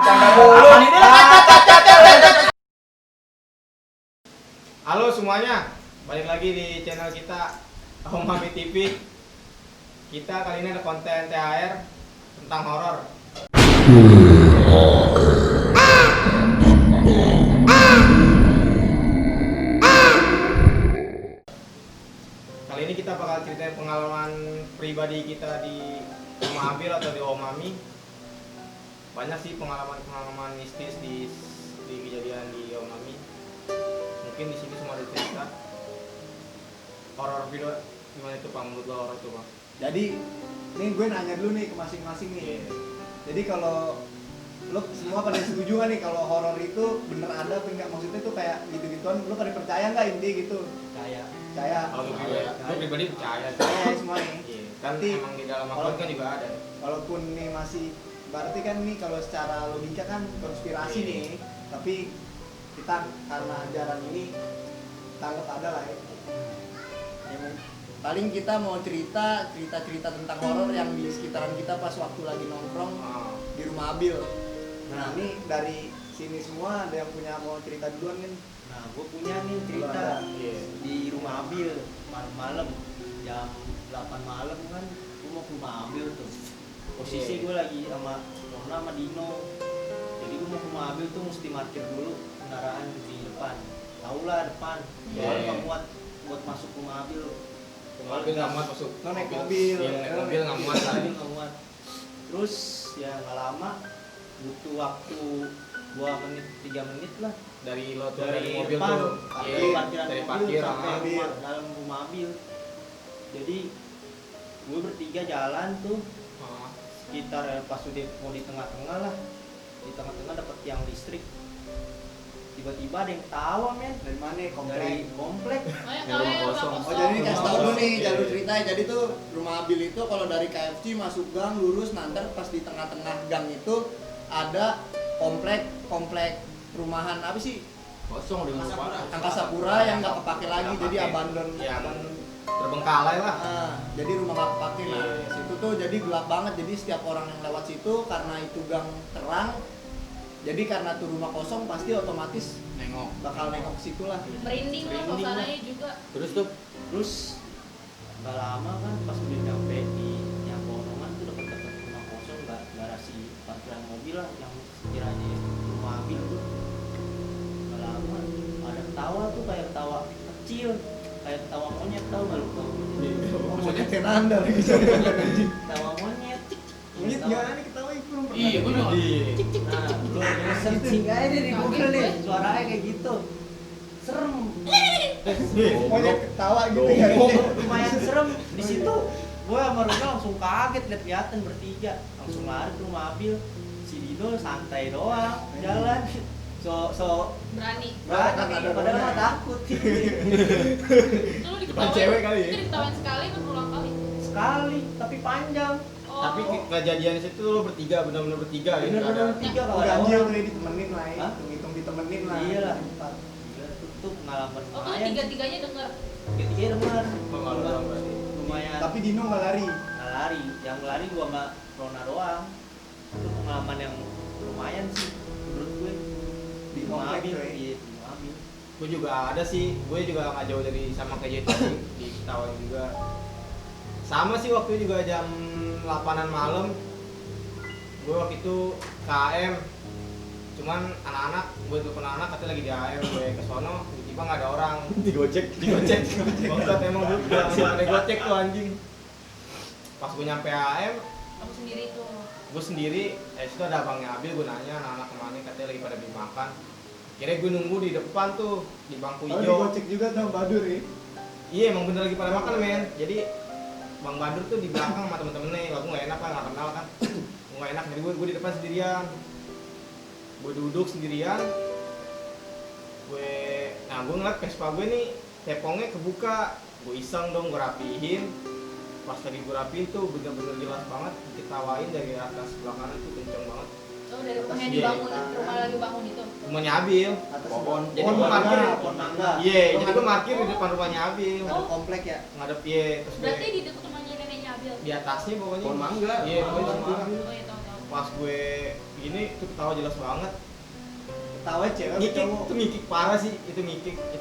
Halo semuanya, balik lagi di channel kita Omami TV. Kita kali ini ada konten THR tentang horor. Kali ini kita bakal ceritain pengalaman pribadi kita di rumah Abil atau di Omami. Banyak sih pengalaman mistis di kejadian di Omami. Mungkin di sini semua ada cerita horor video. Gimana itu Bang, menurut lo horor tuh Bang? Jadi nih gue nanya dulu nih ke masing-masing nih. Jadi kalau lo semua pada setuju nggak nih kalau horor itu bener ada apa enggak? Maksudnya tuh kayak gitu-gituan, lo pada percaya nggak inti gitu? Percaya. Kalau gue pribadi percaya. Percaya semua nih. Nanti emang di dalam akun kan juga ada. Walaupun nih masih berarti kan nih kalau secara logika kan konspirasi nih, tapi kita karena ajaran ini tanggap ada lah ya. Paling kita mau cerita tentang horor yang di sekitaran kita pas waktu lagi nongkrong di rumah Abil. Nah ini dari sini semua ada yang punya mau cerita duluan kan? Nah gue punya nih cerita di rumah Abil malam jam 8 malam kan gue mau ke rumah Abil tuh. Posisi gue lagi sama Rona sama Dino. Jadi gue mau ke rumah Abil tuh mesti parkir dulu kendaraan di depan. Taulah depan. Soalnya nggak muat buat masuk rumah Abil. Mobil nggak muat masuk. Naik mobil. Naik mobil nggak muat lagi. Terus ya nggak lama, butuh waktu 3 menit lah Dari lo tuh dari mobil depan, tuh. dari parkir sampai dalam rumah Abil. Jadi gue bertiga jalan tuh sekitar pas udah mau di tengah-tengah lah, di tengah-tengah dapat tiang listrik. Tiba-tiba ada yang ketawa men. Dari mana? Dari komplek. Rumah kosong. Oh jadi ini kasih tau dulu nih jalur ceritanya. Jadi tuh rumah Abil itu kalau dari KFC masuk gang lurus nanti pas di tengah-tengah gang itu ada komplek rumahan apa sih? Kosong dengan Angkasa Pura yang nggak kepake lagi, jadi abandon. Ya, terbengkalai lah. Nah, jadi rumah nggak kepake. Nah, situ tuh jadi gelap banget. Jadi setiap orang yang lewat situ karena itu gang terang. Jadi karena tuh rumah kosong pasti otomatis bakal nengok ke situ lah. Merinding lah suasananya juga. Terus nggak lama kan pas udah nyampe di yang Bonongan tuh dekat-dekat rumah kosong nggak garasi parkiran mobil lah yang sekiranya rumah Abil tuh. Nggak lama ada ketawa tuh kayak ketawa kecil, kayak ketawa monyet, tau nggak lu tau? Monyet yang anda lagi. Ketawa monyet. Monyet gimana nih ketawa itu belum pernah. Iya, gue juga. Nah, lu searching aja deh di Google nih, suaranya kayak gitu. Serem. Monyet ketawa gitu ya. Lumayan serem. Di situ gue sama Runa langsung kaget lihat-lihatan bertiga. Langsung lari ke rumah Abil. Si Dino santai doang jalan. So Berani. Padahal mah takut. Itu lu diketawain. cewek kali ya? Itu diketawain sekali atau berulang kali? Sekali, tapi panjang. Oh. Tapi kejadian situ lo bertiga, benar-benar bertiga gitu. Bener-bener bertiga kalau ada Ganjil orang. tuh ditemenin lah ya. Hah? Hitung ditemenin lah. Iya lah. Gila, tuh pengalaman Oh, tuh lumayan. tiga-tiganya denger. Tiga-tiganya dengar. Pengalaman berarti. Lumayan. Tapi Dino nggak lari. Nggak lari, yang lari gua sama Rona doang. Itu pengalaman yang lumayan sih menurut gue Di rumah komplek Abil. tuh ya. Iya, di rumah Abil. Gue juga ada sih, gue juga gak jauh dari sama kayak gitu di ketawain juga. Sama sih waktu itu juga jam 8-an malam. Gue waktu itu KM. Cuman anak-anak, gue telepon anak katanya lagi di AM, gue ke sono, tiba-tiba gak ada orang. Digocek. Bangsat emang gue gak ada gocek tuh anjing. Pas gue nyampe AM, Kamu sendiri tuh. gue sendiri, situ ada abangnya Abil, gue nanya anak-anak kemana, katanya lagi pada beli makan. Kira gue nunggu di depan tuh, di bangku Oh, hijau. digocek juga sama Badur ya. Iya emang bener lagi pada makan men. Jadi Bang Badur tuh di belakang sama temen-temennya, aku gak enak lah, gak kenal kan. Gue gak enak, jadi gue di depan sendirian. Gue duduk sendirian. Nah gue ngeliat Vespa gue nih, tepongnya kebuka. Gue iseng dong, gue rapihin. Pas lagi gue rapihin tuh bener-bener jelas banget, diketawain dari atas sebelah kanan tuh kenceng banget. Oh, dari rumah yang dibangun, rumah lagi bangun itu. Rumahnya Abil. Atas Pohon. Jadi pohon gue parkir. mangga, pohon mangga. Iya, jadi gue parkir di depan rumahnya Abil. Ada komplek ya. Ngadep iya, terus gue Berarti di dekat rumahnya neneknya Abil. di atasnya pokoknya Pohon mangga. iya pokoknya Oh, situ. oh iya tahu. Pas gue gini tuh ketawa jelas banget. Ketawa cewek apa Ngikik, cowok? itu ngikik parah sih, itu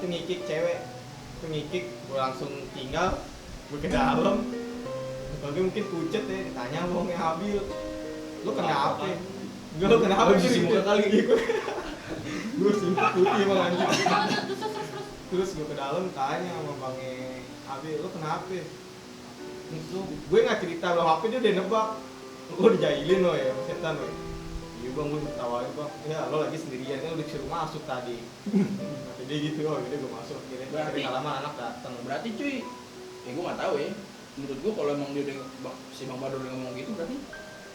ngikik cewek. Itu ngikik, gue langsung tinggal, gue ke dalam. Bagi mungkin pucet ya, ditanya bohongnya Habil. Lu kenapa? Gue lu kenapa Lu sih cuci muka kali gitu. Gue simpul putih emang anjing. Terus. Terus gue ke dalam tanya sama Bangnya Habil, lu kenapa? Itu gue nggak cerita lo HP dia udah nebak. Lu dijailin lo ya, setan lo. Iya bang, gue ditawarin bang. Ya lo lagi sendirian kan udah disuruh masuk tadi. Kata dia gitu, oh jadi gue masuk. Akhirnya Berarti- lama anak datang. Berarti cuy, ya gue nggak tahu ya. Menurut gue kalau emang dia udah si Bang Bador udah ngomong gitu berarti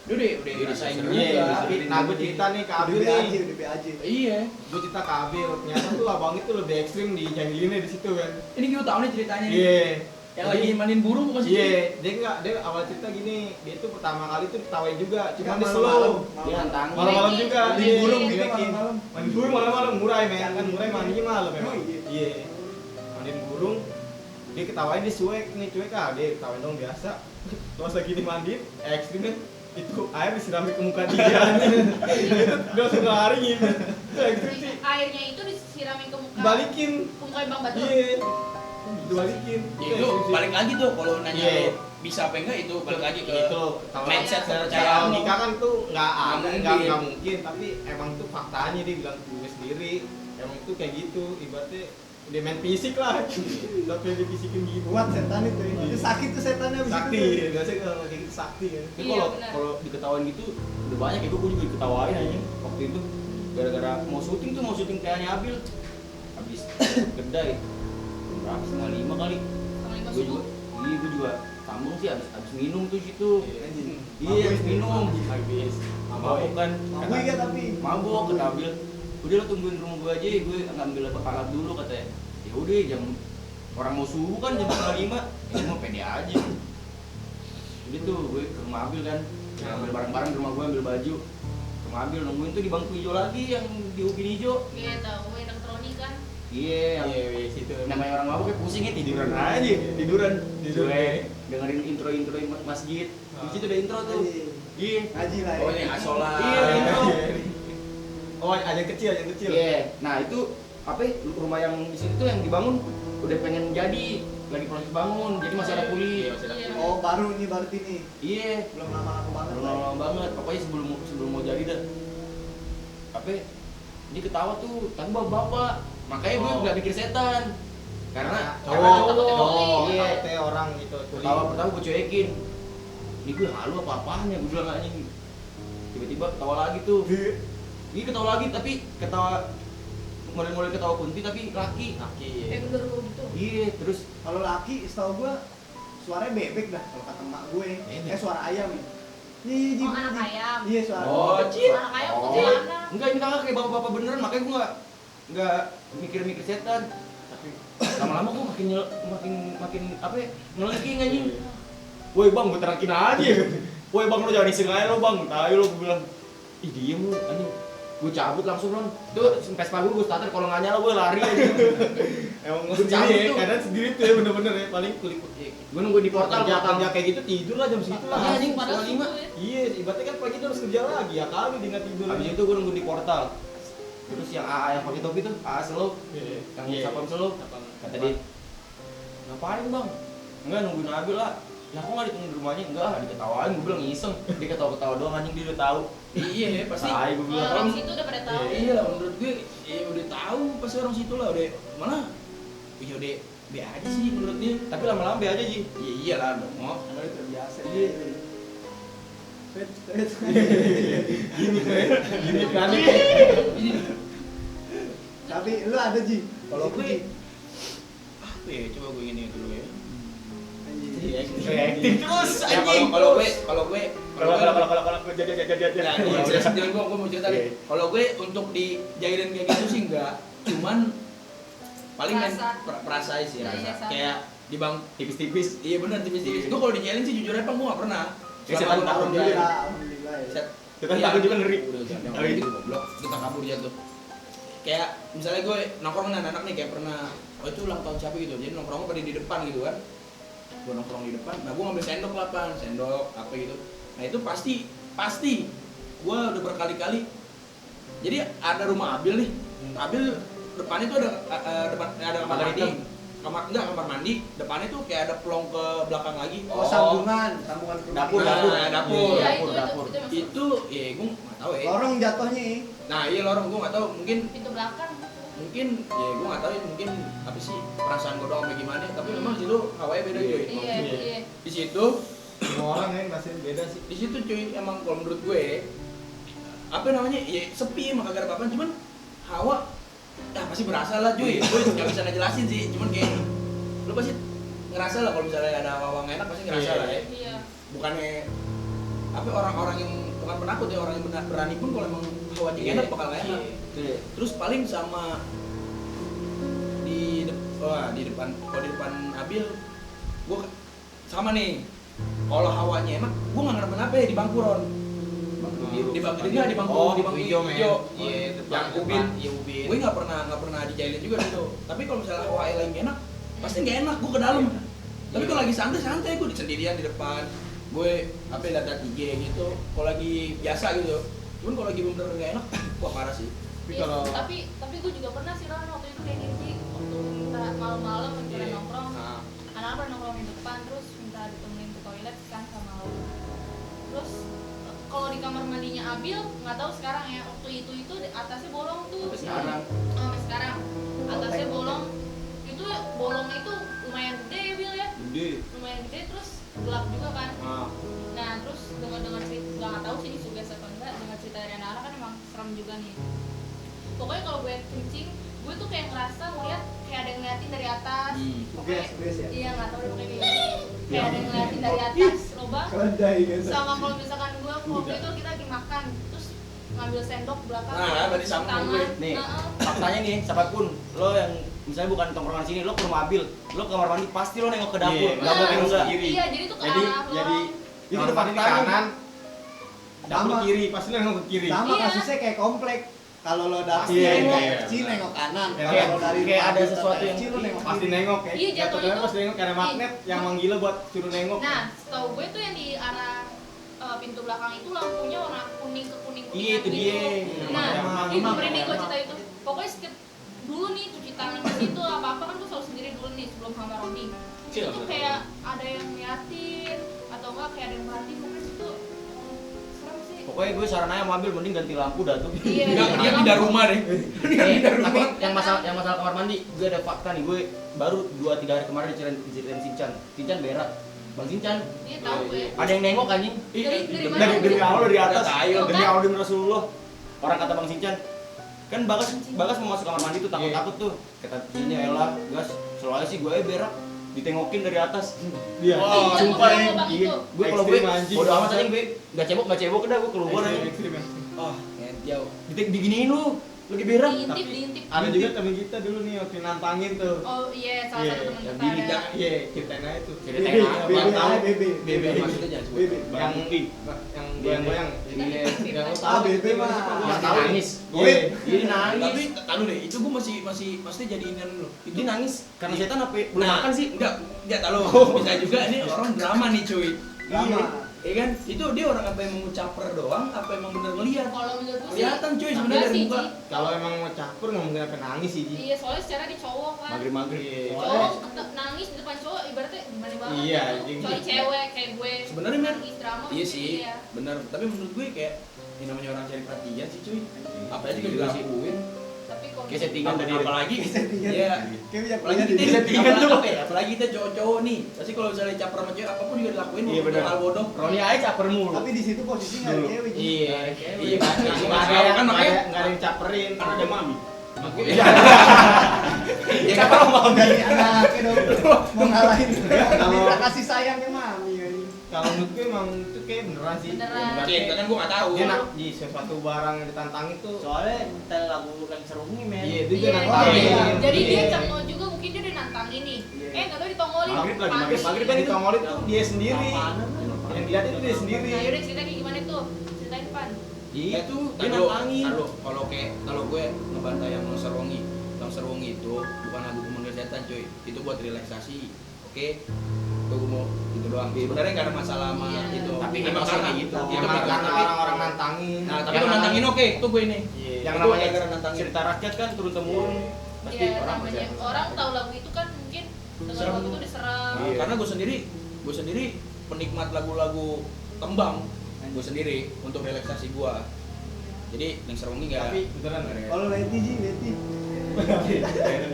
dia udah ngerasain juga. Iya, nah gue cerita nih ke Abil nih. Udah aja. Iya. Gue cerita ke Abil, ternyata tuh abang itu lebih ekstrim di jailinnya di situ kan. Ini gue tahu nih ceritanya nih. Iya. Yang lagi mandiin burung bukan sih? Iya, dia awal cerita gini, dia tuh pertama kali tuh ditawain juga, cuma Nggak, dia malam-malam. slow. Dia nantang. Malam-malam juga, Mandi iya, burung gitu dilekin. malam-malam. Mandi burung malam-malam murah men, kan murah mandinya malam memang. Oh, iya. Iya. Mandiin burung, dia ketawain dia cuek nih, cuek ah, dia ketawain dong biasa. Terus lagi dimandiin, ekstrimnya itu air disiramin ke muka dia. Itu dia langsung lari gitu. Itu ekstrim sih. Airnya itu disiramin ke muka. Balikin. Ke muka Bang Batur. Iya. Dibalikin. Ya itu balik lagi tuh kalau nanya Iya. lo bisa apa enggak itu balik lagi ke itu kalau mindset secara kepercayaan lo. logika kan tuh nggak mungkin. mungkin, tapi emang tuh faktanya dia bilang gue sendiri emang itu kayak gitu, ibaratnya udah main fisik lah tapi dia fisikin gitu Kuat setan itu. Itu sakit tuh setannya abis sakti itu. biasanya kalau kayak gitu sakti kan. Tapi Iya, kalau benar. kalau diketawain gitu udah banyak ya gue juga diketawain aja waktu itu gara-gara mau syuting kayaknya Abil habis kedai berapa setengah 5 kali Sama 5 gue juga subuh. iya gue juga sambung sih habis minum tuh situ Anjing. iya habis minum habis mabuk kan Mabuk ya tapi. mabuk kata Abil udah lo tungguin rumah gue aja gue ngambil alat dulu katanya ya udah jam orang mau subuh kan jam setengah 5 ini mau pede aja udah tuh gue ke rumah Abil kan ngambil barang-barang di rumah gue ambil baju ke rumah Abil nungguin tuh di bangku hijau lagi yang di upin hijau Iya tahu elektronik kan. iya yang iya situ namanya orang mabuk kayak pusingnya tiduran aja tiduran dengerin intro masjid di situ ada intro tuh iya Ngaji lah ya. oh ini asola iya intro oh aja kecil iya nah itu apa ya, rumah yang di situ tuh yang dibangun udah pengen jadi lagi proses bangun jadi masih ada kuli Iya, masih ada Iya. Oh baru ini. iya Belum lama-lama banget belum lah. lama banget pokoknya sebelum mau jadi dah apa ya, dia ketawa tuh tapi bapak makanya gue Oh. nggak mikir setan karena cowok iya takutnya orang gitu ketawa pertama gue cuekin ini gue halu apa apaan ya gue bilang anjing tiba-tiba ketawa lagi tuh ini ketawa lagi tapi ketawa model-model ketawa kunti tapi laki Bener gitu. iya terus Kalau laki, setahu gua suaranya bebek dah kalau kata emak gue. Bebek. Suara ayam ya. Iya, Oh, anak ayam. Iya, suara. Oh, Cid. Anak ayam Oh. kuntilanak. enggak ini kakak kayak bapak-bapak beneran makanya gue nggak mikir-mikir setan tapi lama-lama gue makin apa ya ngelengking anjing woi bang gue terakin aja woi bang lo jangan iseng aja lo bang tahu lo gue bilang ih diem lo anjing gue cabut langsung non tuh Vespa gue starter kalau nggak nyala gue lari aja emang Gua sendiri cabut ya tuh. kadang sendiri tuh ya bener-bener ya paling kulit gue nunggu di portal kerja kayak gitu tidur lah jam segitu lah Makanya anjing, Padahal setengah 5. subuh ya. iya ibaratnya kan pagi tuh harus kerja lagi ya kali dia nggak tidur habis itu gue nunggu di portal terus yang AA yang pakai topi tuh AA slow yang sapam slow kata dia ngapain bang enggak nungguin Abil lah lah kok nggak ditungguin di rumahnya enggak diketawain gue bilang iseng dia ketawa-ketawa doang anjing dia udah tahu iya pasti Tai gue bilang Orang situ udah pada tahu. iya lah menurut gue ya udah tahu pasti orang situ lah udah mana ya udah be aja sih menurut dia tapi lama-lama be aja sih iya iyalah dong oh. Karena itu terbiasa. Iya. gini kan Tapi lu ada Ji. Kalau Situ, gue Ji. apa ya coba gue ini dulu ya Anjing. acting terus ya kalau gue kalau jadi ya, iya, jangan gue mau cerita nih. Kalau gue untuk dijailin kayak gitu sih enggak, cuman paling main Perasa. perasa sih Iya, rasa. iya, sama. Kayak di bang tipis-tipis iya benar tipis-tipis. Gue kalau dijailin sih jujur aja gue nggak pernah. Ya, setan takut dia. juga. Alhamdulillah ya. Setan takut juga ngeri. Udah jangan Ngeri. gitu goblok. Kita kabur jatuh. Kayak misalnya gue nongkrong dengan anak-anak nih kayak pernah oh itu ulang tahun siapa gitu. Jadi nongkrongnya pada di depan gitu kan. Gue nongkrong di depan. Nah, gue ngambil sendok lah, sendok apa gitu. Nah, itu pasti gue udah berkali-kali Jadi ada rumah Abil nih. Abil depannya tuh ada kamar Pagar mandi. hitam. Kamar mandi, depannya tuh kayak ada pelong ke belakang lagi. Oh, sambungan ke rumah Dapur, kita. dapur. Iya, dapur. itu masuk. Itu ya gue nggak tahu ya. Lorong jatuhnya. Nah iya lorong gue nggak tahu, Pintu belakang. mungkin ya gue nggak tahu ya, mungkin apa sih perasaan gue doang bagaimana, tapi memang di situ hawanya beda cuy. Iya, iya. Di situ Semua orang kan pasti beda sih. di situ cuy emang kalau menurut gue apa namanya ya sepi emang kagak ada apa-apa, cuman hawa ya pasti berasa lah cuy. Gue nggak bisa ngejelasin sih, cuman kayak lu pasti ngerasa lah kalau misalnya ada hawa nggak enak pasti ngerasa lah ya. Iya. Bukannya apa orang-orang yang bukan penakut ya, orang yang berani pun kalau emang hawanya nggak enak bakal nggak enak. Terus paling sama di depan kalau di depan Abil gue sama nih, kalau hawanya enak gue nggak kenapa-napa ya di bangku Ron. Di bangku di bangku hijau Iya, yang ubin. Iya, ubin. Gue nggak pernah dijailin juga gitu. Tapi kalau misalnya hawanya lagi nggak enak pasti nggak enak gue ke dalam. Tapi kalau lagi santai gue sendirian di depan, gue apa lihat IG gitu. Kalau lagi biasa gitu, cuman kalau lagi bener-bener nggak enak, wah parah sih. Tapi Iya, kalau tapi gue juga pernah sih Ron waktu itu kayak gini, waktu minta malam-malam minta Iya. nongkrong, Nah, anak-anak pada nongkrong di depan terus minta ditemenin ke toilet kan sama lo. Terus kalau di kamar mandinya Abil nggak tahu sekarang ya, waktu itu atasnya bolong tuh. Sampai sekarang. Sampai sekarang atasnya bolong. Itu bolongnya itu lumayan gede ya Bil ya, gede. lumayan gede terus gelap juga kan. Nah, Nah terus dengar cerita, nggak tahu sih ini suges apa enggak, dengar cerita dari anak-anak kan emang serem juga nih. Pokoknya kalau gue kencing, gue tuh kayak ngerasa ngeliat kayak ada yang ngeliatin dari atas. Pokoknya Suges ya. iya nggak tahu deh pokoknya kayak ada yang ngeliatin dari atas lubang. Kedai gitu. Sama kalau misalkan gue waktu itu kita lagi makan, terus ngambil sendok belakang. Nah, berarti sama tangan. gue. Nih. Heeh. Faktanya nih, siapapun lo yang misalnya bukan tongkrongan sini, lo ke rumah Abil, lo ke kamar mandi pasti lo nengok ke dapur, Iya, nggak mungkin enggak. Iya jadi tuh ke Jadi arah lorong. Itu kamar udah mandi faktanya. kanan, dapur Sama. kiri, pasti nengok ke kiri. Sama Iya. kasusnya kayak komplek. Kalau lo dari Iya, nengok iya. kecil nengok kanan. Iya, Kalau lo dari kayak ada rumah sesuatu yang kecil lo nengok Pasti kiri. nengok ya. Iya, jatuhnya Jatuhnya tuh- pasti nengok karena magnet yang manggil buat suruh nengok. Nah, setahu gue tuh yang di arah pintu belakang itu lampunya warna kuning ke kuning kuning. Iya, itu dia. Nah, Emang, itu emang, merinding gue emang. cerita itu. Pokoknya setiap dulu nih cuci tangan di situ apa kan gue selalu sendiri dulu nih sebelum sama Rodi. Itu tuh kayak ada yang ngeliatin atau enggak kayak ada yang merhatiin, pokoknya itu serem sih. Pokoknya gue saran aja mobil mending ganti lampu dah tuh. Iya. Enggak, dia pindah rumah deh. Dia pindah rumah. Tapi yang masalah kamar mandi, gue ada fakta nih, gue baru 2-3 hari kemarin diceritain Sincan berak. Bang Sincan, Iya tahu gue. ada yang nengok anjing. Dari mana? Dari awal dari atas. Tayo, Demi kan? Allah Rasulullah. Orang kata Bang Sincan, kan Bagas mau masuk kamar mandi tuh takut tuh. Kata ini elah, gas, selalu sih gue berak ditengokin dari atas. Iya. Iya, Wah, sumpah gue ya. bilang Iya. gitu. Gue kalau gue Ekstrim, anjing. bodo amat aja gue enggak cebok dah gue keluar aja. Ekstrim, ekstrim. Oh, jauh. Diginiin lu, lagi berak. Diintip. Ada juga temen kita dulu nih waktu nantangin tuh. Oh iya, salah Iya, satu teman yang kita bini ada. iya, ceritain aja tuh. Ceritain Bebe, apa? bebe, tahu. bebe, Bebe. Maksudnya jangan sebut. Bebe, Yang barang bukti. yang goyang-goyang. Iya. Yang lu Ah, tahu bebe itu mah. gimana sih, Pak? Yang Tahu. nangis. Iya. Dia nangis. Tapi tahu deh, itu gue masih jadi inian dulu. Dia nangis karena setan apa? Belum makan sih. Enggak tahu. Bisa juga ini orang drama nih, cuy. Drama. Iya kan? Itu dia orang apa yang mau caper doang, apa emang bener ngeliat? Kalau menurut gue sih Kelihatan cuy sebenarnya enggak dari sih, muka. Ji. Kalau emang mau campur nggak mungkin apa nangis sih, Ji. Iya, soalnya secara di cowok kan. Maghrib. Iya. Cowok nangis di depan cowok ibaratnya gimana banget Iya, gitu. anjing. Kecuali cewek kayak gue. Sebenarnya men, nangis drama iya gitu sih, ya. bener. Tapi menurut gue kayak ini namanya orang cari perhatian sih cuy. Apa aja juga Iya sih. dilakuin. Tapi kalau Kayak settingan tadi. Apalagi, Settingan. ya. Kayak bisa Apalagi punya kita di settingan tuh. apa ya? Apalagi kita cowok-cowok nih. Pasti kalau misalnya caper sama cewek apapun juga dilakuin. Iya, walaupun bener. hal bodoh. Roni aja caper mulu. Tapi di situ posisi nggak ada Dulu. cewek. Ji. Iya. Iya kan? Nggak Nggak ada ada yang kan makanya. nggak ada yang caperin, kan ada mami. Makanya. Ya kan mau Dari anaknya dong. Mau ngalahin. Kalau- Minta kasih sayangnya mami. anjing. Kalau menurut gue emang itu kayak beneran sih. Beneran. Berarti Iya, kan gue nggak tahu. dia nak di sesuatu barang yang ditantang itu. Soalnya kita lagu lagi serungi men. Iya, itu Iya, dia Oh, nantangin. iya. Jadi dia Iya. cengol juga, mungkin dia udah nantangin nih. Iya. Nggak tahu ditongolin. Maghrib lagi, panik. maghrib Kan di tongol itu dia sendiri. Apaanan? Yang dilihat itu dia sendiri. Nah, yaudah cerita kayak gimana tuh? Ceritain Pan. Iya Itu tuh dia taruh, nantangin. kalau gue ngebantai yang Serwongi itu bukan lagu pemanggil setan cuy, itu buat relaksasi, oke? Itu gue mau gitu doang. Sebenarnya nggak ada masalah sama Iya. itu. Tapi emang emang karena sih gitu. Itu Emang karena tapi orang-orang nantangin. nah tapi kalau nantangin oke, itu gue ini. Iya. yang Itu namanya gara-gara nantangin. cerita rakyat kan turun temurun pasti Iya, orang namanya percaya. orang tahu lagu itu kan mungkin dengar Serem. lagu itu diserang. Iya. Karena gue sendiri penikmat lagu-lagu tembang gue sendiri untuk relaksasi gue. Jadi yang serem ini Tapi beneran Kalau Leti sih, Leti.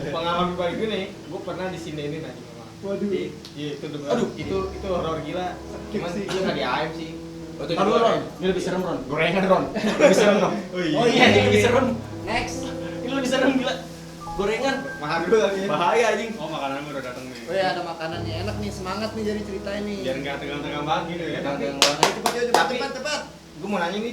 pengalaman pribadi gue nih, gue pernah disindenin aja memang. Waduh. Iya itu denger. Aduh. Itu horor gila. Cuman sih. itu nggak di AM sih. Oh, itu Taruh juga. Ron, ini lebih serem Ron. Gorengan Ron. Lebih serem Ron. Oh Iya, ini lebih serem. Next. Ini lebih serem gila. Gorengan. Mahal dulu lagi ya. Bahaya anjing. Oh makanan udah datang nih. Oh ya ada makanannya enak nih, semangat nih jadi ceritain nih. Biar nggak tegang-tegang banget gitu ya. Tapi Ayo cepat yuk, cepat Tapi- cepat cepat. Gue mau nanya nih.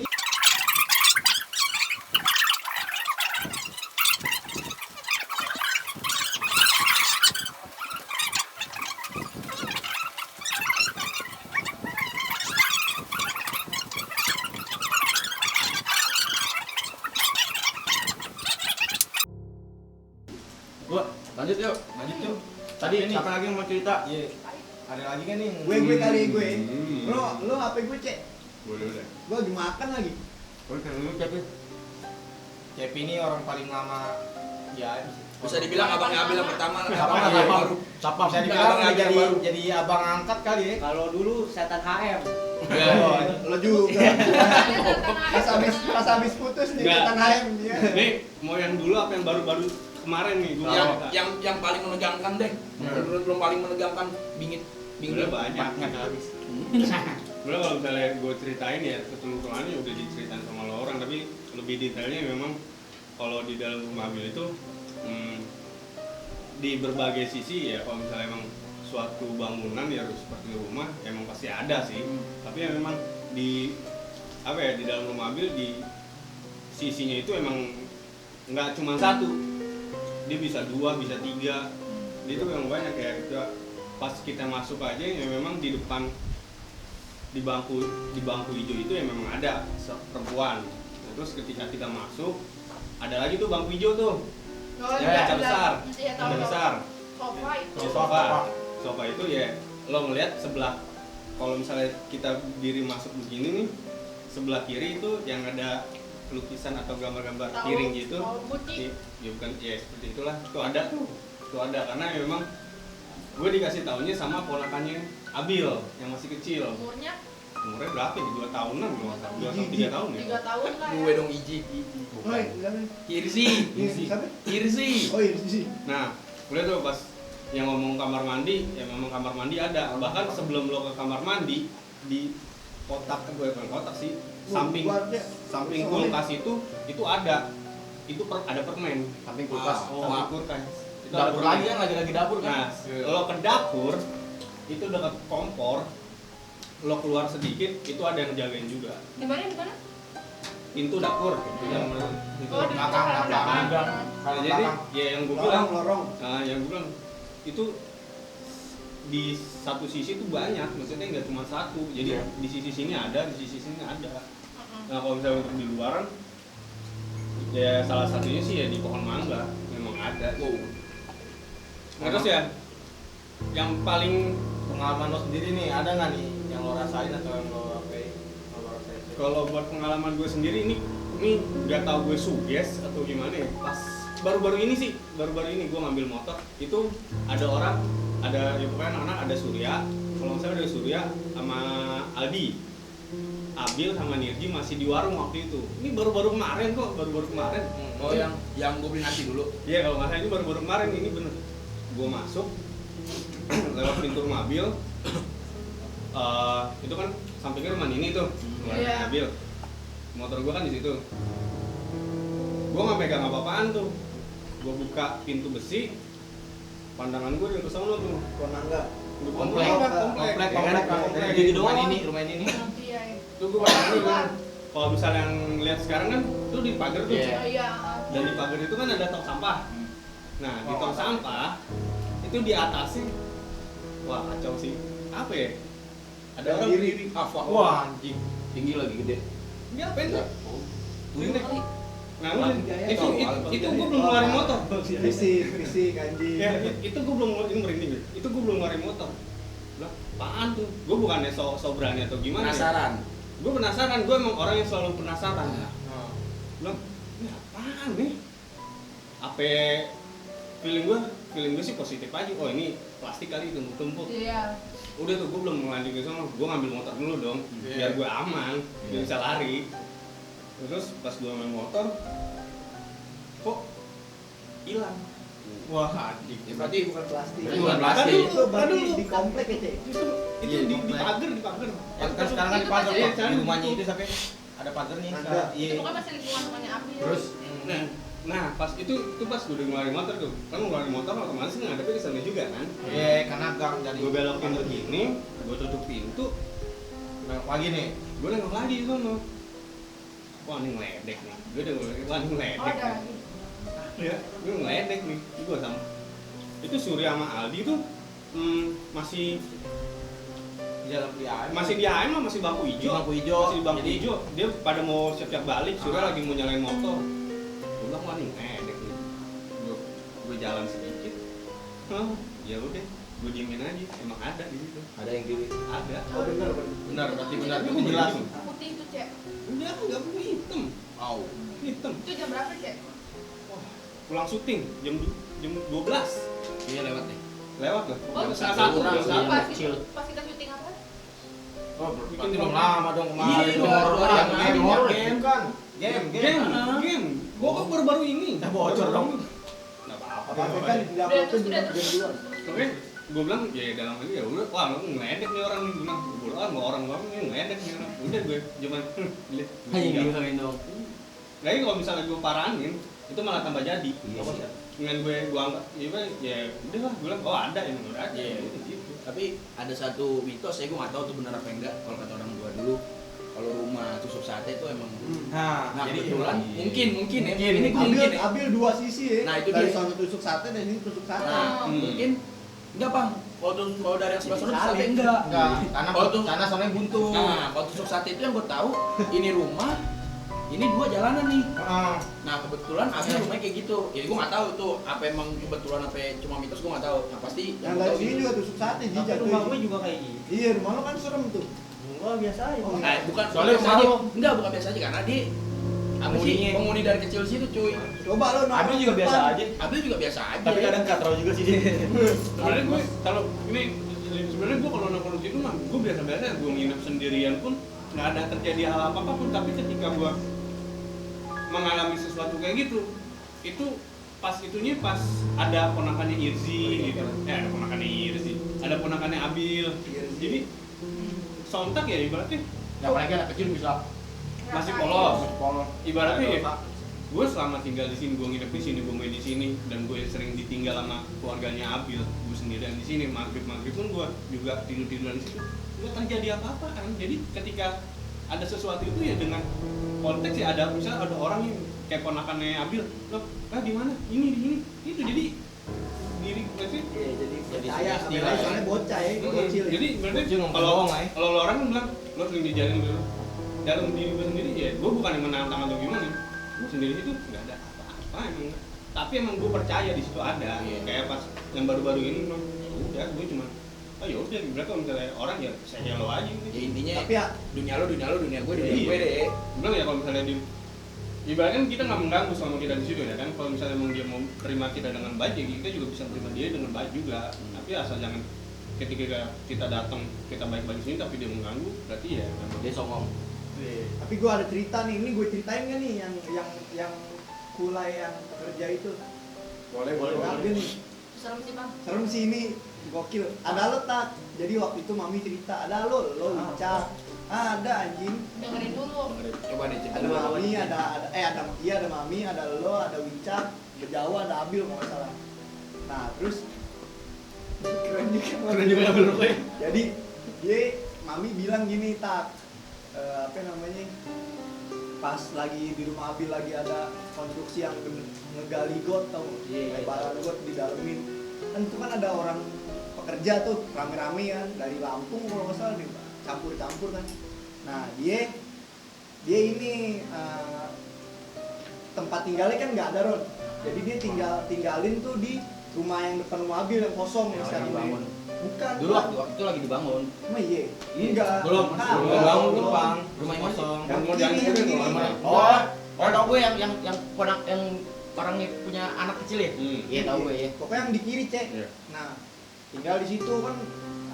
Gua lanjut yuk. Lanjut tuh. Tadi Ini. siapa lagi yang mau cerita? Iya. Ada lagi kan nih? Gue kali gue. Hmm. Lo apa gue cek? Boleh udah. Gue lagi makan lagi. Oh, kan lu Cepi. Cepi ini orang paling lama ya Bisa dibilang abangnya Abil yang pertama lah. Sapam, Abang yang baru. sapam. bisa Abang dibilang yang jadi baru. jadi abang angkat kali ya. Kalau dulu setan HM. Oh, lo juga. Pas habis putus nih Enggak. kita HM dia. Nih mau yang dulu apa yang baru-baru kemarin nih? Gua Yang cerita. yang paling menegangkan deh. Belum paling menegangkan bingit Udah banyak. Nggak habis. Sebenarnya kalau misalnya gue ceritain ya keseluruhannya udah diceritain sama lo orang, tapi lebih detailnya memang kalau di dalam rumah mobil itu di berbagai sisi ya. Kalau misalnya emang suatu bangunan ya harus seperti rumah emang pasti ada sih, tapi ya memang di apa ya di dalam rumah mobil di sisinya itu emang nggak cuma satu, dia bisa dua bisa tiga, dia itu memang banyak ya. Kita pas kita masuk aja ya memang di depan di bangku hijau itu ya memang ada perempuan. Nah, terus ketika kita masuk ada lagi tuh bangku hijau tuh, Oh, ya iya, kaca iya. besar, Iya, tahu, kaca tahu. besar. Sofa itu. Ya, sofa itu ya lo ngeliat sebelah, kalau misalnya kita diri masuk begini nih, sebelah kiri itu yang ada lukisan atau gambar-gambar Tahu, piring gitu. tahu, bucin. Ya bukan ya seperti itulah, itu ada tuh, itu ada karena memang gue dikasih taunya sama ponakannya Abil yang masih kecil. Umurnya Umurnya berapa ya? 2 tahunan kalau nggak salah. 2 sampai 3 tahun ya. 3 tahun lah ya. gue dong Iji. Oi, siapa? Kirsi. Siapa? Kirsi. Oh iya sih. Nah, gue tuh pas yang ngomong kamar mandi, ya memang kamar mandi ada. Bahkan sebelum lo ke kamar mandi di kotak, gue bukan kotak sih, samping kulkas itu ada. Ada permen. Samping kulkas. Samping kulkas. Itu ada Dapur permen. lagi kan lagi dapur kan. Nah, lo ke dapur itu dekat kompor, lo keluar sedikit itu ada yang jagain juga. Di mana di mana? Pintu dapur yang itu Oh, di belakang, belakang. belakang. Nah, jadi ya yang gue bilang, Lorong. nah yang gue bilang itu di satu sisi itu banyak, maksudnya nggak cuma satu. Jadi Iya. di sisi sini ada, di sisi sini ada. Nah kalau misalnya untuk di luaran, ya salah satunya sih ya di pohon mangga memang ada. Nah, terus ya yang paling Pengalaman lo sendiri nih, ada nggak nih yang lo rasain atau yang lo rasain? kalau buat pengalaman gue sendiri ini nggak tahu gue suges atau gimana ya. Pas baru-baru ini gue ngambil motor itu ada orang, ada ya pokoknya anak ada Surya, kalau misalnya ada Surya sama Aldi, Abil sama Nirji masih di warung waktu itu. Ini baru-baru kemarin kok, baru-baru kemarin. Oh yang gue beli nasi dulu. Iya kalau nggak salah ini baru-baru kemarin, ini bener. Gue masuk lewat pintu rumah Abil, itu kan sampingnya rumah Nini tuh, rumah Iya. Abil. Motor gue kan di situ. Gue nggak pegang apa-apaan tuh. Gue buka pintu besi, pandangan gue udah kesana tuh. Konangga. Komplek, Komplek. Jadi Rumah doang. ini, rumah ini nih. Iya. Itu gue pandangin kan. Kalau misalnya yang lihat sekarang kan, tuh di pagar tuh. Iya. Oh, iya. Dan di pagar itu kan ada tong sampah. Nah, di tong sampah itu di atasnya, wah kacau sih. Apa ya? Ada orang berdiri. Wah, anjing. Tinggi lagi gede. Ini apa itu? Ini. Nah, Wah, itu gue belum ngeluarin motor. Fisik anjing. Ya, itu gue belum ini merinding deh. Itu gue belum ngeluarin motor. Lah, apaan tuh? Gue bukannya so berani atau gimana? Penasaran. Gue penasaran. Gue emang orang yang selalu penasaran. Bilang, ini ini apaan nih? Apa feeling gue sih positif aja. Oh ini plastik kali tumpuk-tumpuk. Iya. Udah tuh gue belum melanjut ke sana, gue ngambil motor dulu dong, biar gue aman, biar bisa lari. Terus pas gue main motor, kok hilang. Wah, adik. Ya, berarti bukan plastik. Bukan plastik. Itu berarti Aduh. di komplek ya, Cek. Itu Iya, di komplek. pagar. Ya, kan sekarang kan di pagar Itu Pak. pasti- Di rumahnya itu sampai ada pagarnya Ada. sekarang. Itu Iya. pokoknya masih lingkungan rumahnya Abil. Terus Nah, pas itu pas gue udah ngeluarin motor tuh, kan ngeluarin motor otomatis ngadepnya ke sana juga kan. Karena gang jadi Gue belokin begini, gue tutup pintu, belok lagi nih. gue nengok lagi di sono. Wah ini ngeledek nih, gue udah wah ini Oh ngeledek. ada nih. lagi. Ya, gue ngeledek nih, gue sama. Itu Surya sama Aldi tuh masih Jalan di AM. masih di AM lah, masih bangku hijau. Bangku hijau. Masih di bangku Jadi- hijau. Dia pada mau siap-siap balik, Surya lagi mau nyalain motor. Gue bilang wah ini ngeledek nih. Gue jalan sedikit. Oh, ya udah, gue diemin aja. Emang ada di situ. ada yang kiri. Ada. Oh, benar. Benar, berarti benar. Tapi Itu gue jelas. jelas. Putih itu, Cek. Enggak punya hitam. Au. Hitam. Itu jam berapa, Cek? Wah, pulang syuting jam 12. Iya lewat nih. Lewat lah. Oh, Jam setengah satu, kurang jam sih. satu. Pas kecil. pas kita syuting apa? Oh, Bikin berarti dong. belum lama dong kemarin. Iya, dong. baru Yang yang game game, horror. game. Bukan. Game. Game. Gua kan baru-baru ini. Bocor dong. Enggak apa-apa. Apa kan di Udah upload tuh terus di udah jam terus. 2. Oke, gue bilang ya dalam hal ya udah, wah lu ngeledek nih orang nih, gue bilang bodoh ah mau orang ini ngeledek nih orang. Udah gue cuman lihat. Hanya dibilangin dong. Lagi kalau misalnya gue paranin, itu malah tambah jadi. Iya Apa sih. sih? Dengan gue anggap, ya udah lah, gue bilang oh ada yang udah ada. Iya. Gitu. Tapi ada satu mitos, saya gue nggak tahu tuh benar apa enggak. Kalau kata orang gua dulu, kalau rumah tusuk sate itu emang. Nah, Jadi jadi kebetulan mungkin ya. Ini gue Ambil, mungkin ya. ambil dua sisi ya. Nah, itu dari dia. sono tusuk sate dan ini tusuk sate. Nah, Hmm. mungkin enggak bang. Kalau dari yang sebelah sana tusuk sate Saling. enggak. Enggak, karena Kalau tuh- karena soalnya buntu. Nah, kalau tusuk sate itu yang gue tahu, ini rumah, ini dua jalanan nih. Heeh. Nah kebetulan asli rumahnya kayak gitu. Ya gue nggak tahu tuh apa emang kebetulan apa cuma mitos, gue nggak tahu. Yang pasti Yang yang gue dari tahu sini gitu. juga tusuk sate Tapi jijak rumah tuh. gue juga kayak gitu. Iya, rumah lo kan serem tuh. Enggak biasa aja. Oh, Nah, bukan Soalnya biasa rumah aja. lo. Enggak, bukan biasa aja karena dia apa sih Penghuninya. penghuni dari kecil situ cuy. Coba lo nongkrong Abil juga biasa depan. aja. Abil juga biasa aja. Tapi kadang katro juga sih dia. Sebenarnya gue kalau ini sebenarnya gue kalau nongkrong di situ mah gue biasa-biasa, gue nginep sendirian pun nggak ada terjadi hal apapun. Tapi ketika gue mengalami sesuatu kayak gitu, itu pas ada ponakannya Irzi gitu. Ada ponakannya Irzi, ada ponakannya Abil. Jadi sontak ya ibaratnya ya apalagi anak kecil bisa masih polos. polos. Ibaratnya ya, gue selama tinggal di sini, gue nginep di sini, gue main di sini, dan gue sering ditinggal sama keluarganya Abil, gue sendirian di sini, maghrib pun gue juga tiduran di situ, nggak terjadi apa-apa kan. Jadi ketika ada sesuatu itu ya dengan konteks ya, ada misalnya ada orang yang kayak ponakannya Abil, loh, di mana? Ini di sini, itu jadi diri gue sih. Iya, jadi percaya sugesti apalagi lah. soalnya bocah ya, bocil. Jadi berarti Bocil ngomong kalau bohong, ay. kalau orang kan bilang lo sering dijalin dulu. Dalam diri gue sendiri ya, gue bukan yang menantang atau gimana. Gue sendiri itu nggak ada apa-apa emang. Tapi emang gue percaya di situ ada. Iya. Kayak pas yang baru-baru ini, ya udah gue cuma, oh ya udah. Berarti kalau misalnya orang ya saya lo aja. Ya intinya Tapi ya dunia lo, dunia gue, dunia Iya. gue deh. Gue bilang ya kalau misalnya di ibaratnya kita nggak mengganggu selama kita di situ ya kan. Kalau misalnya emang dia mau terima kita dengan baik, ya kita juga bisa terima dia dengan baik juga. Tapi asal jangan ketika kita datang kita baik-baik di sini tapi dia mengganggu, berarti ya memang Dia songong. tapi gue ada cerita nih, ini gue ceritain gak nih yang kulai yang kerja itu. Boleh, Ada nih, Serem sih, Bang. serem sih ini, gokil. Ada lo tak? Jadi waktu itu mami cerita, ada lo Wicak. Ada anjing. Dengerin dulu. Coba deh cerita Ada dulu. mami, ada mami, ada lo, ada Wicak, ada Jawa, ada Abil kalau nggak salah. Nah terus keren juga Abil rokoknya. Jadi dia mami bilang gini tak, apa namanya? Pas lagi di rumah Abil lagi ada konstruksi yang ngegali got tau, Iya, lebaran got di dalemin. Kan itu kan ada orang pekerja tuh rame-rame kan dari Lampung kalau nggak salah nih, campur-campur kan. Nah dia ini tempat tinggalnya kan nggak ada Ron. Jadi dia tinggalin tuh di rumah yang depan rumah Abil yang kosong yang Yang sekarang lagi dibangun. ini. Bukan. Dulu waktu itu lagi dibangun. Emang iya? Enggak. Belum, Ah, belum bangun belum. Bang. Rumah yang mana? Kosong. Yang mau kiri, dihancurin yang loh, kiri. mana? Oh, tau gue yang orangnya punya anak kecil ya. Iya tahu gue ya. Pokoknya yang di kiri, Cek. Iya. Nah, tinggal di situ kan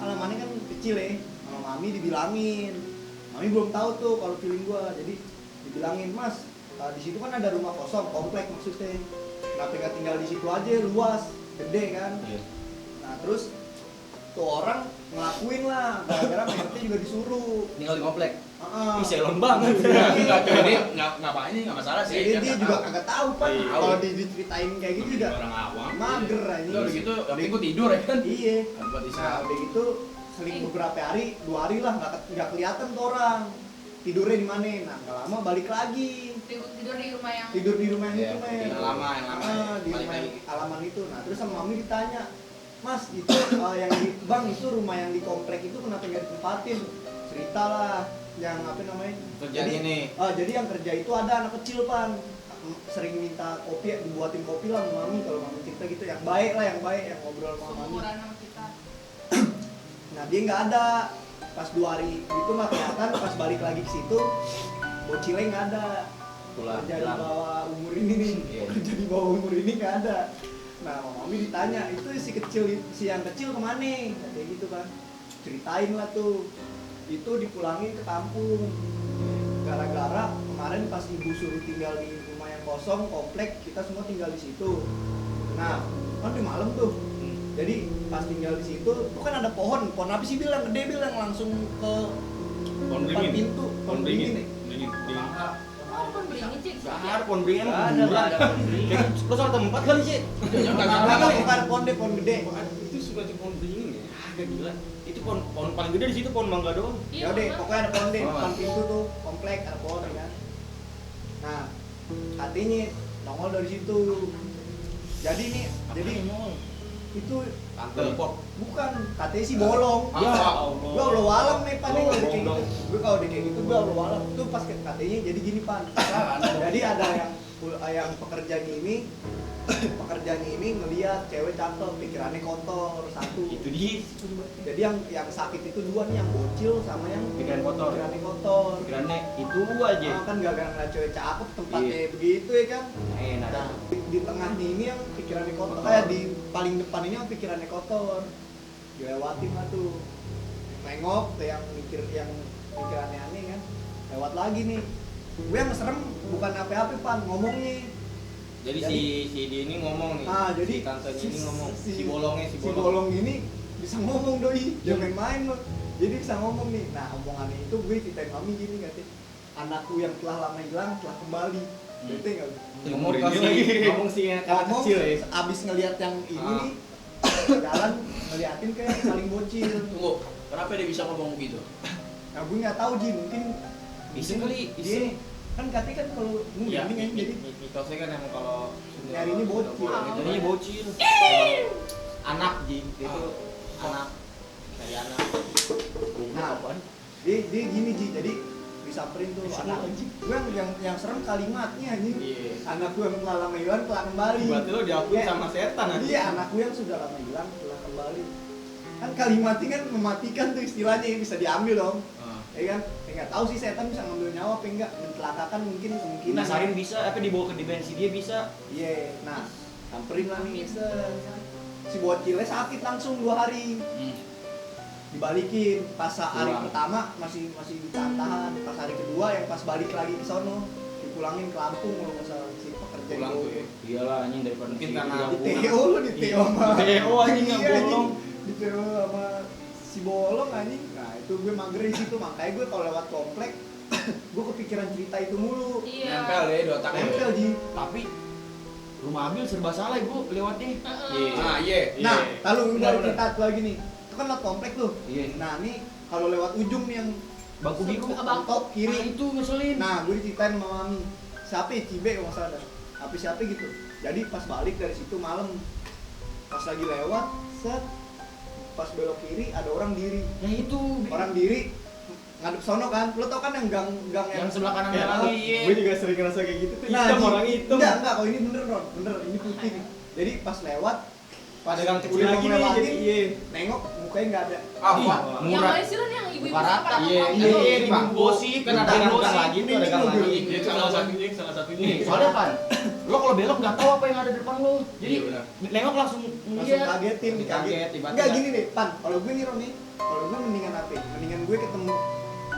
alamannya kan kecil ya. Sama mami dibilangin. Mami belum tahu tuh kalau feeling gua. Jadi dibilangin, "Mas, di situ kan ada rumah kosong, komplek maksudnya. Kenapa nggak tinggal di situ aja, luas, gede kan?" Iya. Nah, terus tuh orang ngelakuin lah, gara-gara PRT juga disuruh. Tinggal di komplek. Heeh. Ih, selon banget. Enggak coy, ini ngapain ini enggak masalah sih. Jadi dia nggak juga tahu. kagak tahu kan. Iya. Kalau diceritain kayak gitu juga orang awam. mager aja. Udah gitu, yang penting gua tidur ya kan. Iya. Buat Nah, istirahat. udah gitu seling beberapa hari, 2 hari lah nggak kelihatan tuh orang tidurnya di mana. Nah, nggak lama balik lagi Tidur di rumah yang tidur di rumah yang Iya, itu men. yang lama. Di Balik rumah lagi. yang halaman itu. Nah, terus sama mami ditanya, "Mas, itu yang di bang itu rumah yang di komplek itu kenapa nggak ditempatin?" Cerita lah yang apa namanya Kerjanya nih. jadi yang kerja itu ada anak kecil pan sering minta kopi, dibuatin kopi lah sama mami. Kalau mami cerita gitu yang baik lah, yang baik, yang ngobrol sama mami. seumuran sama kita. Nah, dia nggak ada pas 2 hari itu nggak kelihatan. Pas balik lagi ke situ bocilnya nggak ada. Pulang. Kerja di bawah umur ini nih. Iya. Kerja di bawah umur ini nggak ada. Nah, sama mami ditanya, "Itu si yang kecil kemana?" Kayak gitu kan. Ceritain lah tuh. Itu dipulangin ke kampung. Gara-gara kemarin pas ibu suruh tinggal di rumah yang kosong komplek, kita semua tinggal di situ. Nah, kan di malam tuh. Jadi pas tinggal di situ, tuh kan ada pohon apa sih bilang gede, bilang langsung ke Pohon depan beringin. pintu, Pohon beringin. nih. Beringin. Oh, kan beringin sih. Gahar pohon beringin Nggak ada pohon beringin. Lo soal tempat kali sih. Jangan Nah, kagak bukan kali. pohon gede. Itu suka di pohon beringin ya? Agak gila. Itu pohon paling gede di situ pohon mangga doang. Iya, Ya udah, Mas. pokoknya ada pohon deh, Oh. depan pintu tuh, komplek ada pohon ya kan. Nah, hatinya nongol dari situ. Jadi nih, jadi itu Tante. bukan katanya sih bolong. Ya Gua Allah walam nih pan nih kalau Bolong kayak dong. gitu. Gua kalau udah kayak gitu gua Allah walam. Tuh pas katanya jadi gini pan. Jadi ada yang pekerjaannya ini ngelihat cewek cakep, pikirannya kotor satu. Itu dia. Jadi yang sakit itu dua nih, yang bocil sama yang Pikiran kotor. pikirannya kotor. Pikirannya itu aja. Kan gara-gara ngeliat cewek cakep tempatnya Iya. begitu ya kan. Enak. Nah, di tengah nih ini yang pikirannya kotor. Kayak di paling depan ini yang pikirannya kotor. Dilewatin lah tuh. Nengok tuh yang pikirannya aneh kan. Lewat lagi nih. Gue yang serem bukan apa-apa pan ngomongnya. Jadi si dia ini ngomong nih. Jadi si tantenya ini ngomong. Si si bolong. bolong ini bisa ngomong doi. Jangan main lo. Jadi bisa ngomong nih. Nah, omongannya itu gue ceritain mami gini katanya. Anakku yang telah lama hilang telah kembali. Bete enggak lu? Ngomong Ini si lagi. ngomong si anak Ngomong kecil ya. abis ngelihat yang ini nih jalan ngeliatin kayak saling bocil. Tunggu, kenapa dia bisa ngomong begitu? Nah, gue nggak tahu Ji, mungkin Iseng kali, dia iseng. kan katanya kan kalau Iya, mungkin kan jadi mitosnya kan emang kalau Nyari ini bocil. Nyarinya bocil. Anak Ji, itu anak. Cari anak. nah dia gini Ji, jadi disamperin tuh Iseng anak anjing. gue yang serem kalimatnya anjing. Iya. Anak gue yang telah lama hilang telah kembali. Berarti lo diakui Iya. sama setan aja. Iya, anakku yang sudah lama hilang telah kembali. Kan kalimatnya kan mematikan tuh istilahnya, bisa diambil dong. Ya kan? Nggak tahu sih setan bisa ngambil nyawa apa enggak, mencelakakan mungkin kemungkinan. Nasarin bisa, apa dibawa ke dimensi dia bisa. Iya, nah samperin lah nih, si bocilnya sakit langsung 2 hari. Dibalikin, pas hari Pulang. pertama masih ditahan, pas hari kedua yang pas balik lagi ke sono dipulangin ke Lampung kalau nggak salah si pekerja Pulang itu. tuh ya. Iyalah anjing daripada Mungkin si karena dia Di pulang. TO lu, di TO sama Di TO anjing yang Iya, bolong. di TO sama si bolong anjing. Nah itu gue mager di situ, makanya gue kalau lewat komplek gue kepikiran cerita itu mulu. Iya. Nempel deh di otaknya. Nempel Ji. Tapi rumah Abil serba salah ibu lewatnya. Heeh. Nah, iya. Nah, lalu gue Benar, ada cerita satu lagi nih. Itu kan lewat komplek tuh. Iya. Nah nih kalau lewat ujung nih yang Bangku biru. Bangku. top Nah, kiri. itu ngeselin. Nah, gue diceritain sama mami. Siapa ya? Cibe kalau nggak salah dah. Apa siapa gitu. Jadi pas balik dari situ malam, pas lagi lewat, set, pas belok kiri ada orang diri. Nah itu Orang diri ngadep sono kan. Lo tau kan yang gang yang sebelah kanan Ya, lagi. Iya. gue juga sering ngerasa kayak gitu tuh. Nah, Hitam Ji, orang hitam. Enggak, kalau ini bener Ron, bener, ini putih nih. Jadi pas lewat pas Dagang kecil udah lagi nih, ngelewatin, jadi iya. nengok mukanya nggak ada. Ah, Iya. Pak, Yang murah. mana sih Ron yang ibu-ibu Buka rata. sama Iya, kakak? iya, di Bang. gosip kan ada Dagang yang gosip. lagi tuh, dagang lagi. Itu salah satunya, salah satunya. Nih, soalnya kan lo kalau belok nggak tahu apa yang ada di depan lo. Jadi Iya, benar. nengok langsung Langsung kagetin, Kaget, tiba-tiba. Enggak gini deh, Pan. Kalau gue nih Ron nih, kalau gue mendingan apa? Mendingan gue ketemu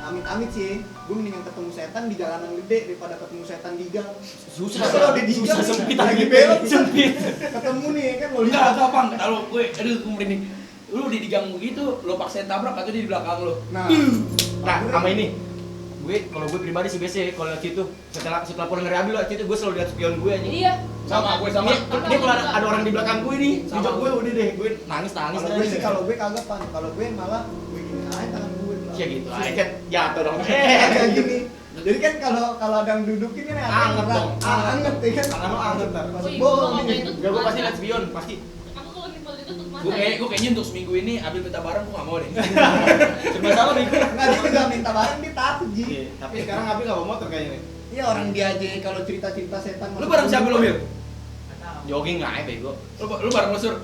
amit-amit sih, gue mendingan ketemu setan di jalanan gede daripada ketemu setan di gang. susah. Kalau di Susah gang sempit lagi lagi belok sempit. ketemu nih kan lo Enggak, lihat. enggak, Bang. Kalau gue merinding. Lu di gang begitu, lu paksain tabrak atau dia di belakang lu. Nah, Nah, sama ini. Kalau gue pribadi sih biasa kalau lihat situ setelah pulang dari Abil itu gue selalu lihat spion gue aja. Iya. Sama, gue sama. Dia kalau ada orang di belakang gue nih, di Sama jok gue udah deh, gue nangis. kalau gue kagak Pan. Kalau gue malah gue gini aja tangan gue. Ya gitu, aja kan jatuh dong. Kayak gini. Jadi kan kalau ada yang dudukin ini Anget dong. Anget ya kan. Tangan lo anget ntar. Oh Masuk iya, bol kalau nih. itu Gak, gue pasti lihat spion, pasti. Aku kalau nimpal itu tutup mata. Gue kayaknya untuk seminggu ini Abil minta barang gue gak mau deh. Serba salah nih. Nah, dia juga minta barang dia takut Ji. Iya, tapi sekarang Abi nggak bawa motor kayaknya nih. Iya orang dia aja kalau cerita-cerita setan. Lu bareng siapa lu, Bil? Jogging nggak bego. Lu bareng lu, Sur?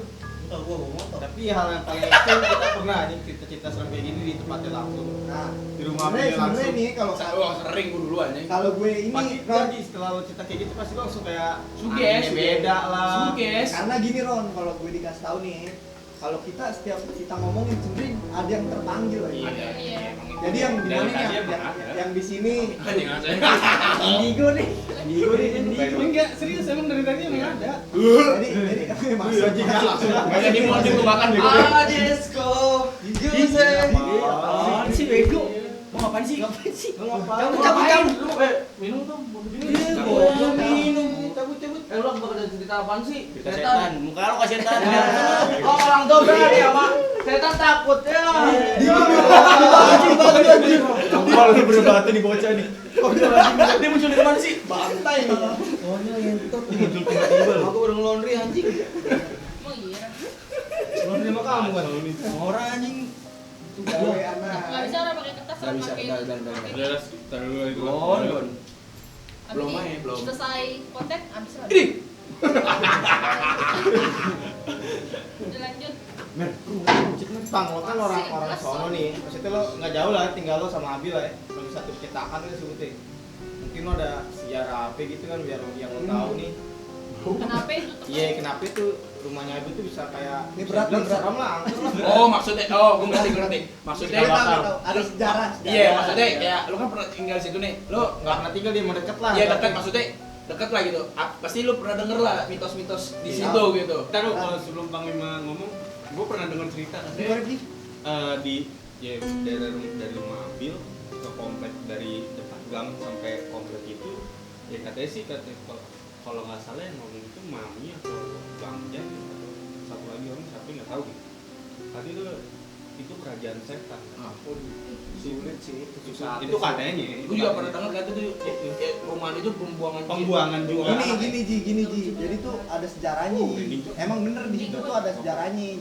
Enggak, gua bawa motor. Tapi hal yang paling ekstrim kita pernah nih cerita-cerita serem kayak gini di tempatnya langsung. Nah, Di rumah Abi sebenarnya langsung. nih kalau Wah, sering gue duluan ya. kalau gue ini Pasti Ron, jadi setelah lo cerita kayak gitu pasti lo langsung kayak Suges. anehnya beda lah. Suges. karena gini Ron, kalau gue dikasih tahu nih, kalau kita setiap kita ngomongin sebenarnya ada yang terpanggil lagi. Iya. Jadi yang di mana nih? Dari tadi Yang, emang ada. yang di sini. Jangan saya. Indigo nih. Indigo nih, Indigo. Enggak, serius emang dari tadi emang ada. Jadi maksudnya juga langsung. Nggak jadi mau makan bego. Disco. Apaan sih bego? Mau ngapain sih? ngapain sih? Lo ngapain? Cabut. Lu minum tuh. Iya, Gua minum. Cabut. Lu bakal cerita apaan sih? Cerita setan. Muka lu kasih setan. Oh, orang tua berani sama setan takut ya. Jempol lu berbatu di bocah nih. Dia muncul dari mana sih? Bantai malah. Muncul tiba-tiba. Aku udah ngelondri anjing. Oh iya. Lo terima kamu kan? Orang anjing. Gawe anak. Nggak bisa orang pakai kertas, Nggak orang bisa, pakai. dan. pakai- Udah, tar dulu itu. London. Habis Belum ini main, belum. Selesai konten, habis lagi. Ini. Udah lanjut. Bang, lo kan orang sono nih. Maksudnya lo nggak jauh lah, tinggal lo sama Abi lah ya. Kalau satu percetakan itu sebutnya. Mungkin lo ada sejarah apa gitu kan biar yang lo tahu nih. Kenapa itu? Iya, kenapa itu rumahnya Abi tuh bisa kayak Ini berat, bilang ini berat. serem lah, angker lah. Oh, maksudnya gue ngerti. Maksudnya Dia tahu, ada sejarah. iya, maksudnya kayak lu kan pernah tinggal di situ nih. Lu Nggak pernah tinggal dia mau deket lah. iya dekat maksudnya dekat lah gitu. Pasti lu pernah denger lah mitos-mitos di Iya. situ gitu. Ntar lu kalau sebelum Bang Bima ngomong, gue pernah dengar cerita Gimana Ji? di ya dari rumah Abil ke komplek dari depan gang sampai komplek itu ya katanya sih kalau nggak salah yang ngomong itu mami atau Bang Jan atau satu lagi orang siapa nggak tahu gitu. Tadi itu kerajaan setan. Sulit sih. Itu katanya. Gue juga pernah denger kata tuh perumahan itu Pembuangan juga. Gini Ji. Jadi tuh ada sejarahnya. Ji. Emang bener di situ tuh ada sejarahnya.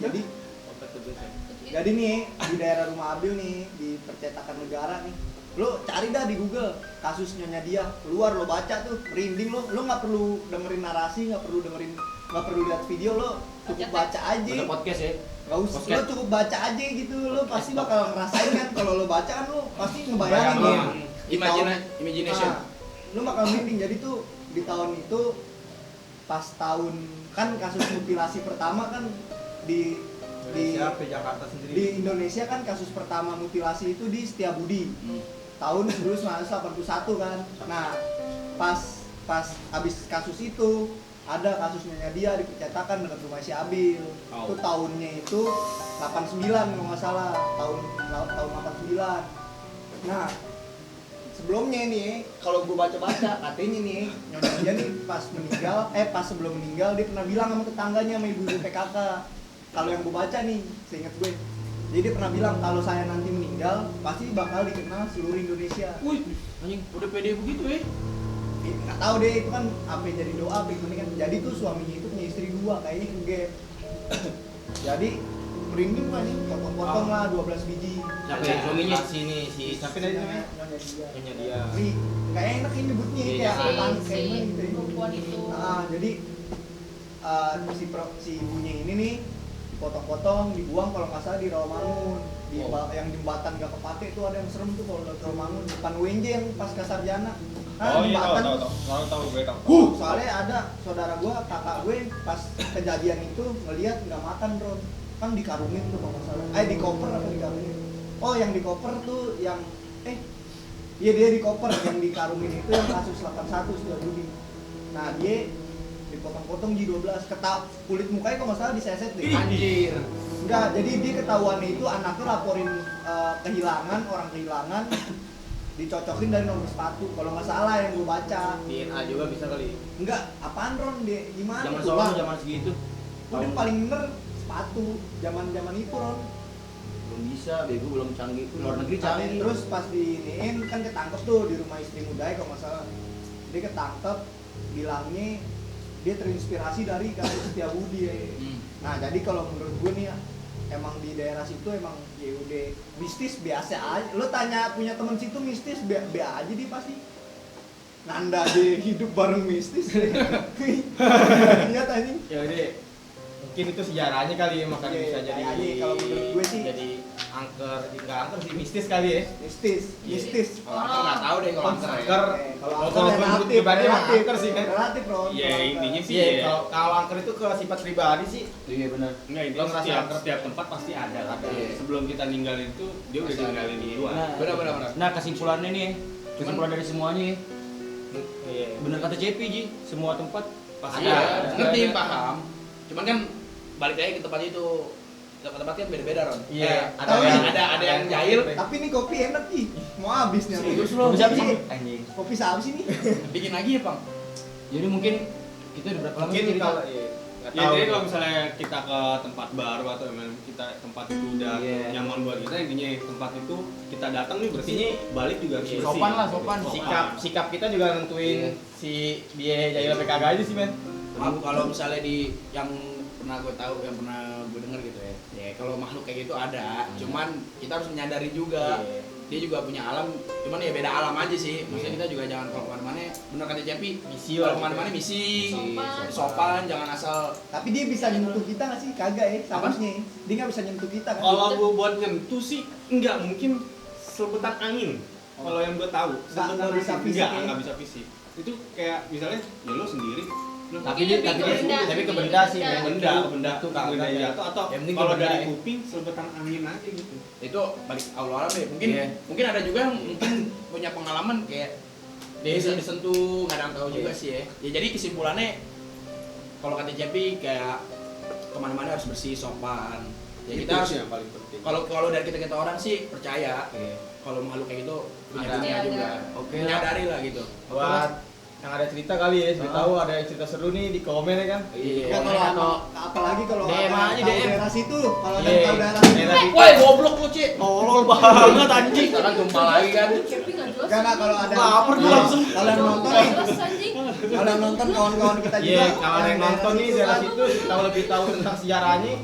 Jadi nih di daerah rumah Abil nih di percetakan negara nih. Lo cari dah di Google kasus Nyonya Dia, keluar lo baca tuh, merinding lo nggak perlu dengerin narasi, nggak perlu lihat video, lo cukup baca aja. Ada podcast ya. Gak usah, Podcast. lo cukup baca aja gitu, lo pasti bakal ngerasain kan. Kalau lo baca kan lo pasti ngebayangin Bayangin. kan. Di tahun- Imagination. Nah, lo bakal merinding. Jadi tuh di tahun itu pas tahun kan kasus mutilasi pertama kan di Siapa Jakarta sendiri? di Indonesia kan kasus pertama mutilasi itu di Setiabudi tahun 1981 kan. Nah pas habis kasus itu ada kasusnya dia di percetakan dekat rumah si Abil. Itu tahunnya itu 89 kalau nggak salah, tahun 89. Nah sebelumnya nih kalau gue baca-baca katanya nih Nyonya Dia nih pas sebelum meninggal dia pernah bilang sama tetangganya sama ibu-ibu PKK. Kalau yang gue baca nih, seingat gue, jadi dia pernah bilang kalau saya nanti meninggal pasti bakal dikenal seluruh Indonesia. Wih, anjing udah pede begitu ya? Nggak tahu deh itu kan apa yang jadi doa apa yang kan. Jadi tuh suaminya itu punya istri 2 kayaknya kegep. Jadi merinding lah nih, potong-potong lah 12 biji. Siapa ya? Suaminya sini si Tapi dari namanya Nyonya Dia. Nyonya Dia. Ri, kayak enak ini nyebutnya Iya, kayak si- apaan si kayak gimana gitu ya. perempuan itu. Nah, jadi si ibunya ini nih dipotong-potong, dibuang kalau nggak salah di Rawamangun. Yang jembatan gak kepake itu ada yang serem tuh kalau udah Rawamangun, depan UNJ yang pas Sarjana. Oh iya, jembatan. tahu gue tahu. Soalnya ada saudara gua, kakak gue pas kejadian itu ngelihat nggak makan bro, kan dikarungin tuh kalau nggak salah. Di koper apa dikarungin? Oh yang di koper tuh yang iya dia di koper yang dikarungin itu yang kasus 81 Setiabudi. Nah dia dipotong-potong G12, kulit mukanya kok nggak salah diseset deh. Anjir. Enggak, jadi dia ketahuan itu anaknya laporin orang kehilangan, dicocokin dari nomor sepatu. Kalau nggak salah yang gue baca. DNA juga bisa kali. Enggak, apaan Ron? Gimana? Zaman tuh, sono Bang? zaman segitu. Udah paling bener sepatu zaman itu Ron. Belum bisa, bego belum canggih. Luar negeri canggih. Terus pas diiniin kan ketangkep tuh di rumah istri muda kalau nggak salah. Dia ketangkep, bilangnya dia terinspirasi dari kasus Setiabudi ya. Nah jadi kalau menurut gue nih ya, emang di daerah situ emang ya udah mistis biasa aja. Lo tanya punya temen situ mistis be aja dia pasti. Nanda dia hidup bareng mistis. Iya tanya. Ya udah, mungkin itu sejarahnya kali ya, makanya Iya, bisa jadi kayaknya kalau menurut gue sih. jadi nggak angker sih, mistis kali ya. Mistis. Kalau angker nggak tahu deh kalau angker ya. Angker, Kalau kalau angker menurut pribadi emang angker sih kan. Relatif Ron. Iya, intinya sih Iya, ya. kalau angker itu ke sifat pribadi sih. Iya benar. Enggak, Lo intinya ngerasa angker? setiap tempat pasti ada. Iya. Sebelum kita ninggalin itu, dia udah Pasti ada. ninggalin duluan. Benar. Nah, kesimpulannya nih, kesimpulan dari semuanya ya. Iya. Bener kata Cepi Ji, semua tempat Pasti Iya, ada. ngerti, paham. Cuman kan balik lagi ke tempat itu. Tempat kan beda-beda Ron. Iya, ada yang jahil. Tapi ini kopi enak nih. Mau habis nih. Serius lo? Bisa sih? Iya. Anjing. Kopi siapa sih nih? Bikin lagi ya, Bang. Jadi mungkin kita udah berapa lama Mungkin sih cerita? kalau iya, nggak Ya, tahu. jadi kalau misalnya kita ke tempat baru atau memang kita tempat itu udah Iya. nyaman buat kita, intinya tempat itu kita datang nih bersihnya balik juga harus Iya. bersih. Sopan lah, sopan. sikap kita juga nentuin Iya. si dia jahil apa kagak aja sih men. Maaf kalau misalnya di yang pernah gue tahu, yang pernah gue denger gitu ya. Ya kalau makhluk kayak gitu ada, cuman kita harus menyadari juga. Iya. Dia juga punya alam, cuman ya beda alam aja sih. Maksudnya kita juga jangan kalau kemana-mana, bener kata Cepi, Misi kalau lah. kemana-mana misi, Sopan. sopan, jangan asal. Tapi dia bisa nyentuh kita nggak sih? Kagak ya, seharusnya. Dia nggak bisa nyentuh kita kan? Kalau gue buat nyentuh sih nggak mungkin selebetan angin. Kalau yang gue tahu, Nggak bisa fisik ya? nggak bisa fisik. Itu kayak misalnya ya lo sendiri. Lo Tapi Mungkin dia lebih ke benda. tapi ke benda sih men. benda Itu benda kagak ya. jatuh atau Yang penting kalau ke benda dari ya. kuping selebetan angin aja gitu. Itu balik Allah alam deh. Mungkin Iya. mungkin ada juga yang mungkin punya pengalaman kayak dia bisa disentuh, nggak ada yang tahu juga sih ya. Ya jadi kesimpulannya kalau kata Cepi kayak kemana-mana harus bersih, sopan. Ya Itu kita harus sih yang paling penting. kalau dari kita orang sih percaya Iya. kalau makhluk kayak gitu punya Ada. dunia Ada. juga. Oke. Menyadari lah gitu. Buat yang ada cerita kali ya, siapa tahu ada yang cerita seru nih di komen ya kan. Iya. Ya kalau apalagi kalau DM ada aja, tahu DM. daerah situ, kalau ada Iya. tahu daerah situ. Daerah situ. Woi, goblok lu, Ci. Tolol banget anjing. Sekarang tumpah lagi kan. Cepi nggak jelas. Enggak kalau ada. Lapar gua langsung. Kalau yang nonton Nggak nih, jelas anjing. kalau yang nonton kawan-kawan kita juga. Iya, kalau ada yang daerah nonton nih situ daerah kan. situ tahu lebih tahu tentang sejarahnya.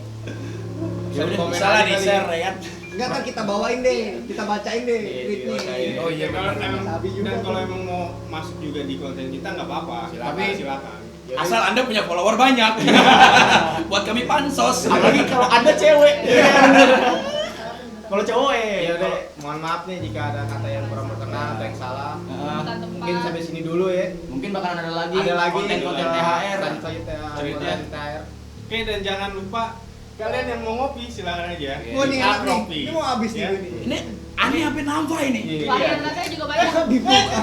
Ya udah, komen Bisa lah aja di kali. share ya kan. Enggak kan kita bawain deh, kita bacain deh Iya, tweetnya. dibacain. Oh iya, kalau benar. emang Sabi juga dan tuh. kalau emang mau masuk juga di konten kita nggak apa-apa. Silakan. Asal Anda punya follower banyak. Buat kami pansos. Apalagi kalau ada cewek. Kalau cowok ya udah, mohon maaf nih jika ada kata yang kurang berkenan atau yang salah. Bukan tempat. Mungkin sampai sini dulu ya. Mungkin bakalan ada lagi Ada lagi konten-konten THR. Konten THR. Oke, dan jangan lupa kalian yang mau ngopi silakan aja. Wah, ini enak nih. Kopi. Ini mau habis Ya. nih ini. Ini aneh apa nambah ini? Varian rasanya juga banyak. Dibuka.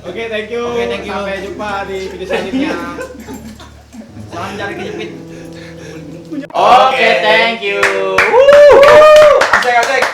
Oke, thank you. Oke, thank you. Sampai jumpa di video selanjutnya. Salam cari kejepit. Oke, thank you. Asik, asik.